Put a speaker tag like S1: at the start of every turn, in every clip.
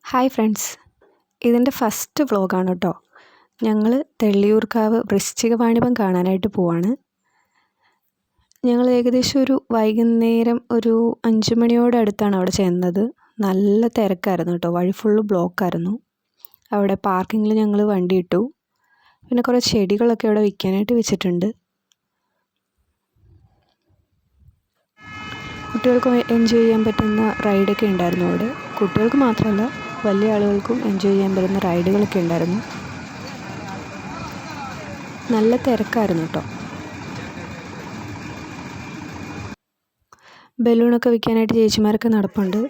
S1: Hi friends, ഇതിൻ്റെ first വ്ളോഗാണ് കേട്ടോ. ഞങ്ങൾ തെള്ളിയൂർക്കാവ് വൃശ്ചിക വാണിഭം കാണാനായിട്ട് പോവാണ്. ഞങ്ങൾ ഏകദേശം ഒരു വൈകുന്നേരം ഒരു 5 മണിയോടടുത്താണ് അവിടെ ചെന്നത്. നല്ല തിരക്കായിരുന്നു കേട്ടോ, വഴി ഫുള്ള് ബ്ലോക്കായിരുന്നു. അവിടെ പാർക്കിങ്ങിൽ ഞങ്ങൾ വണ്ടി ഇട്ടു. പിന്നെ കുറേ ചെടികളൊക്കെ അവിടെ വിൽക്കാനായിട്ട് വെച്ചിട്ടുണ്ട്. കുട്ടികൾക്ക് എൻജോയ് ചെയ്യാൻ പറ്റുന്ന റൈഡൊക്കെ ഉണ്ടായിരുന്നു അവിടെ. കുട്ടികൾക്ക് മാത്രമല്ല, വലിയ ആളുകൾക്കും എൻജോയ് ചെയ്യാൻ പറ്റുന്ന റൈഡുകളൊക്കെ ഉണ്ടായിരുന്നു. നല്ല തിരക്കായിരുന്നു കേട്ടോ. ബലൂണൊക്കെ വിൽക്കാനായിട്ട് ചേച്ചിമാരൊക്കെ നടപ്പുണ്ട്.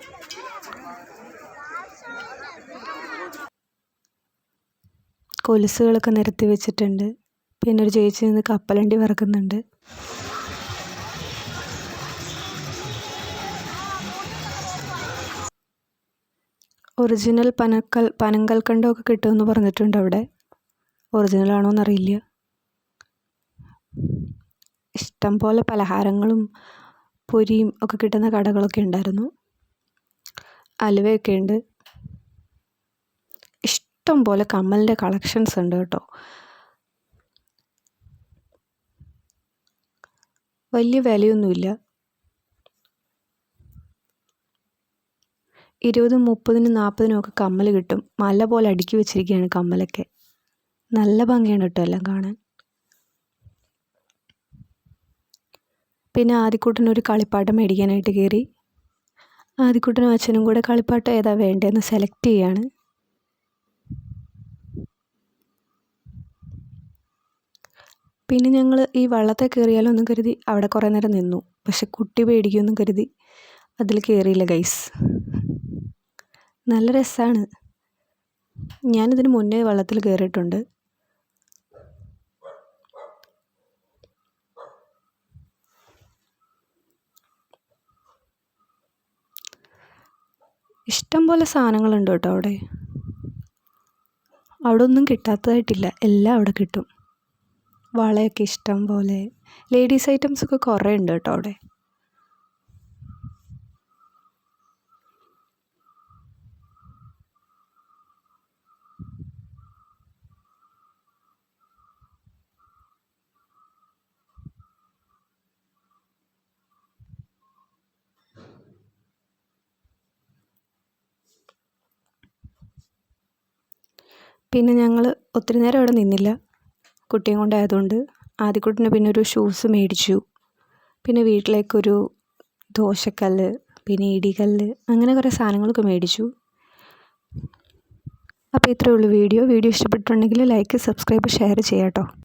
S1: കൊലുസുകളൊക്കെ നിരത്തി വെച്ചിട്ടുണ്ട്. പിന്നെ ഒരു ചേച്ചി നിന്ന് കപ്പലണ്ടി വറക്കുന്നുണ്ട്. ഒറിജിനൽ പനങ്കൽക്കണ്ടമൊക്കെ കിട്ടുമെന്ന് പറഞ്ഞിട്ടുണ്ട് അവിടെ. ഒറിജിനൽ ആണോ എന്നറിയില്ല. ഇഷ്ടം പോലെ പലഹാരങ്ങളും പൊരിയും ഒക്കെ കിട്ടുന്ന കടകളൊക്കെ ഉണ്ടായിരുന്നു. അലുവയൊക്കെ ഉണ്ട്. ഇഷ്ടം പോലെ കമ്മലിൻ്റെ കളക്ഷൻസ് ഉണ്ട് കേട്ടോ. വലിയ വിലയൊന്നുമില്ല. 20, 30, 40 ഒക്കെ കമ്മൽ കിട്ടും. മല പോലെ അടുക്കി വെച്ചിരിക്കുകയാണ് കമ്മലൊക്കെ. നല്ല ഭംഗിയാണ് കേട്ടോ എല്ലാം കാണാൻ. പിന്നെ ആദിക്കുട്ടനൊരു കളിപ്പാട്ടം മേടിക്കാനായിട്ട് കയറി. ആദിക്കുട്ടനും അച്ഛനും കൂടെ കളിപ്പാട്ടം ഏതാ വേണ്ടതെന്ന് സെലക്ട് ചെയ്യാണ്. പിന്നെ ഞങ്ങൾ ഈ വള്ളത്തെ കയറിയാലൊന്നും കരുതി അവിടെ കുറേ നേരം നിന്നു. പക്ഷെ കുട്ടി പേടിക്കുമെന്നും കരുതി അതിൽ കയറിയില്ല ഗൈസ്. നല്ല രസമാണ്. ഞാനിതിന് മുന്നേ വള്ളത്തിൽ കയറിയിട്ടുണ്ട്. ഇഷ്ടം പോലെ സാധനങ്ങളുണ്ട് കേട്ടോ അവിടെ. അവിടെ ഒന്നും കിട്ടാത്തതായിട്ടില്ല, എല്ലാം അവിടെ കിട്ടും. വളയൊക്കെ ഇഷ്ടം പോലെ. ലേഡീസ് ഐറ്റംസൊക്കെ കുറേ ഉണ്ട് കേട്ടോ അവിടെ. പിന്നെ ഞങ്ങൾ ഒത്തിരി നേരം അവിടെ നിന്നില്ല, കുട്ടിയും കൊണ്ടായതുകൊണ്ട്. ആദ്യക്കുട്ടിന് പിന്നെ ഒരു ഷൂസ് മേടിച്ചു. പിന്നെ വീട്ടിലേക്കൊരു ദോശക്കല്ല്, പിന്നെ ഇടികല്ല്, അങ്ങനെ കുറേ സാധനങ്ങളൊക്കെ മേടിച്ചു. അപ്പോൾ ഇത്രയേ ഉള്ളൂ വീഡിയോ. ഇഷ്ടപ്പെട്ടിട്ടുണ്ടെങ്കിൽ ലൈക്ക്, സബ്സ്ക്രൈബ്, ഷെയർ ചെയ്യാം കേട്ടോ.